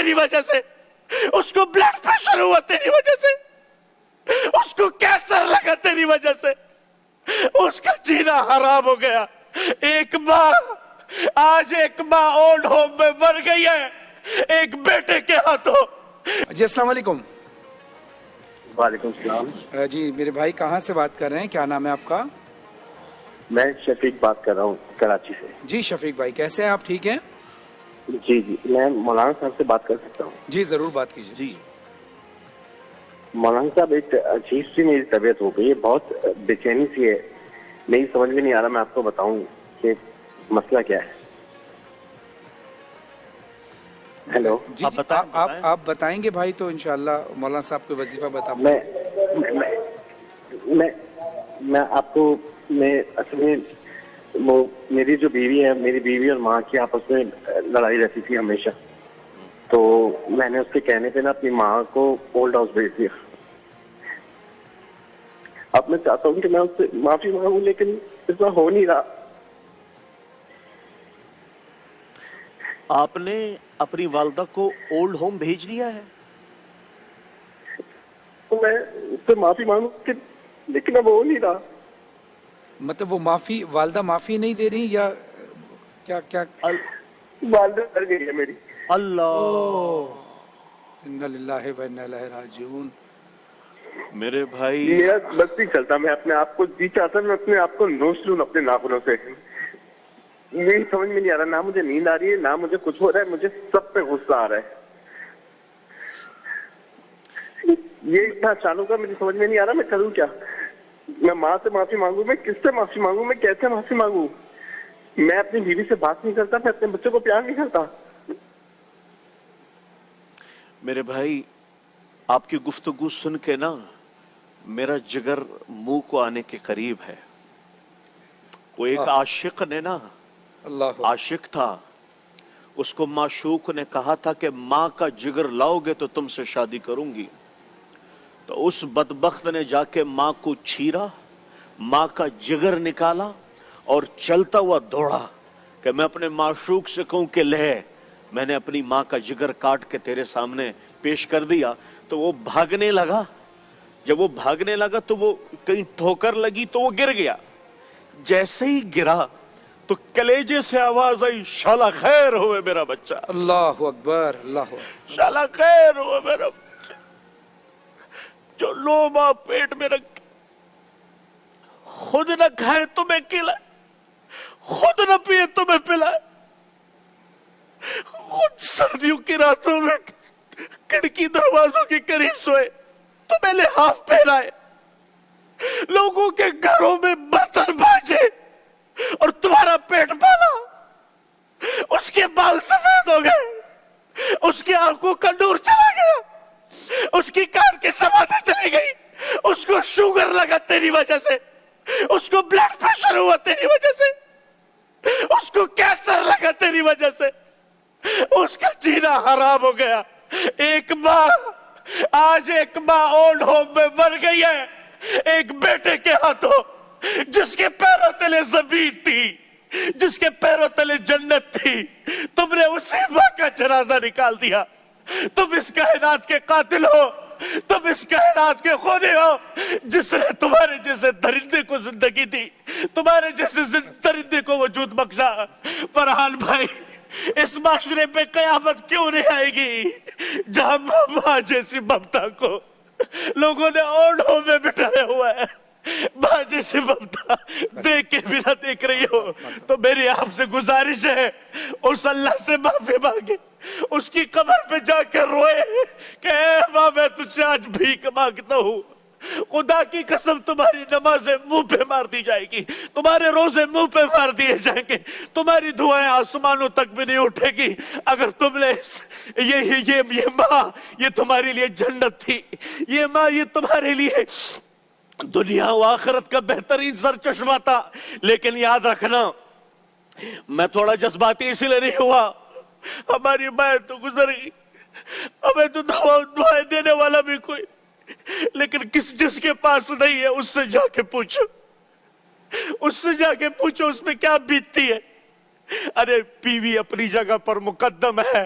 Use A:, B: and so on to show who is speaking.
A: تیری وجہ سے, اس کو بلڈ پریشر ہوا تیری وجہ سے, اس کو کینسر لگا تیری وجہ سے, اس کا جینا حرام ہو گیا. ایک ماں, آج ایک ماں اولڈ ہوم میں مر گئی ہے ایک بیٹے کے ہاتھوں.
B: جی السلام علیکم.
C: وعلیکم السلام.
B: جی میرے بھائی کہاں سے بات کر رہے ہیں, کیا نام ہے آپ کا؟
C: میں شفیق بات کر رہا ہوں کراچی سے.
B: جی شفیق بھائی کیسے ہیں آپ, ٹھیک ہیں؟
C: جی میں مولانا صاحب سے بات کر سکتا ہوں؟
B: جی ضرور بات کیجیے.
A: جی
C: مولانا صاحب, ایک عجیب سی میری طبیعت ہو گئی ہے, بہت بے چینی سی ہے, میری سمجھ میں نہیں آ رہا میں آپ کو بتاؤں کہ مسئلہ کیا ہے. ہیلو.
B: جی آپ بتائیں گے بھائی تو انشاءاللہ مولانا صاحب کو وظیفہ بتا.
C: میں آپ کو, میں اصل میں وہ میری جو بیوی ہے, میری بیوی اور ماں کی آپس میں لڑائی رہتی تھی ہمیشہ, تو میں نے اس کے کہنے پہ نا اپنی ماں کو اولڈ ہاؤس بھیج دیا. اب میں چاہتا ہوں کہ میں اس سے معافی مانگوں, لیکن اتنا ہو نہیں رہا.
A: آپ نے اپنی والدہ کو اولڈ ہوم بھیج دیا ہے؟
C: تو میں اس سے معافی مانگوں لیکن اب ہو نہیں رہا.
B: مطلب وہ معافی, والدہ معافی نہیں دے رہی یا کیا؟
C: والدہ مر گئی ہے میری.
A: اللہ,
B: انا للہ و انا الیہ راجعون.
A: میرے بھائی
C: میرا بس نہیں چلتا, میں اپنے آپ کو جی چاہتا, میں اپنے آپ کو نوچ لوں اپنے ناخنوں سے. میری سمجھ میں نہیں آ رہا, نہ مجھے نیند آ رہی ہے, نہ مجھے کچھ ہو رہا ہے, مجھے سب پہ غصہ آ رہا ہے. یہ اتنا اچانک کا مجھے سمجھ میں نہیں آ رہا, میں کروں کیا؟ میں ماں سے معافی مانگوں, میں کس سے معافی مانگوں, میں کیسے معافی مانگوں؟ میں اپنی بیوی سے بات نہیں کرتا, میں اپنے بچوں کو پیار نہیں کرتا.
A: میرے بھائی آپ کی گفتگو سن کے نا میرا جگر منہ کو آنے کے قریب ہے. وہ ایک عاشق نے نا, عاشق تھا, اس کو معشوق نے کہا تھا کہ ماں کا جگر لاؤ گے تو تم سے شادی کروں گی. تو اس بدبخت نے جا کے ماں کو چھیرا, ماں کا جگر نکالا اور چلتا ہوا دوڑا کہ میں اپنے معشوق سے کہوں کہ لے, میں نے اپنی ماں کا جگر کاٹ کے تیرے سامنے پیش کر دیا. تو وہ بھاگنے لگا, جب وہ بھاگنے لگا تو وہ کہیں ٹھوکر لگی تو وہ گر گیا. جیسے ہی گرا تو کلیجے سے آواز آئی, شالا خیر ہوئے میرا بچہ.
B: اللہ اکبر, اللہ اکبر.
A: شالا خیر ہوئے میرا بچہ, جو 9 ماہ پیٹ میں رکھ, خود نہ کھائے تمہیں کھلائے, خود نہ پیے تمہیں پلائے, خود سردیوں کی راتوں میں کھڑکی دروازوں کے قریب سوئے, تمہیں لحاف پہنائے, لوگوں کے گھروں میں برتن بھاجے اور تمہارا پیٹ پالا. اس کے بال سفید ہو گئے, اس کی آنکھوں کا نور چلا گیا, اس کی کان کی سماعتیں چلی گئی, اس کو شوگر لگا تیری وجہ سے, اس کو بلڈ پریشر ہوا تیری وجہ سے, اس کو کینسر لگا تیری وجہ سے, اس کا جینا حرام ہو گیا. ایک ماں, آج ایک ماں اولڈ ہوم میں مر گئی ہے ایک بیٹے کے ہاتھوں, جس کے پیروں تلے زمین تھی, جس کے پیروں تلے جنت تھی. تم نے اسی ماں کا جنازہ نکال دیا. تم اس کائنات کے قاتل ہو, تم اس کائنات کے خونے ہو, جس نے تمہارے جیسے درندے کو زندگی دی, تمہارے جیسے درندے کو وجود بخشا. فرحان بھائی, اس معاشرے پہ قیامت کیوں نہیں آئے گی جہاں ماں جیسی ممتا کو لوگوں نے اولڈ ہوم میں بٹھایا ہوا ہے؟ ماں جیسی ممتا دیکھ کے بھی نہ دیکھ رہی ہو تو میری آپ سے گزارش ہے, اس اللہ سے معافی مانگے, اس کی قبر پہ جا کے روئے کہ اے ماں میں تجھ سے آج بھیک مانگتا ہوں, خدا کی قسم تمہاری نمازیں منہ پہ مار دی جائے گی, تمہارے روزے منہ پہ مار دیے جائیں گے, تمہاری دعائیں آسمانوں تک بھی نہیں اٹھے گی اگر تم نے یہ ماں یہ تمہارے لیے جنت تھی, یہ ماں یہ تمہارے لیے دنیا و آخرت کا بہترین سر چشمہ تھا. لیکن یاد رکھنا, میں تھوڑا جذباتی اسی لیے نہیں ہوا, ہماری ماں تو گزر گئی, ہمیں تو دعائیں دینے والا بھی کوئی, لیکن جس کے پاس نہیں ہے اس سے جا کے پوچھو, اس سے جا کے پوچھو اس میں کیا بیتتی ہے. ارے بیوی اپنی جگہ پر مقدم ہے,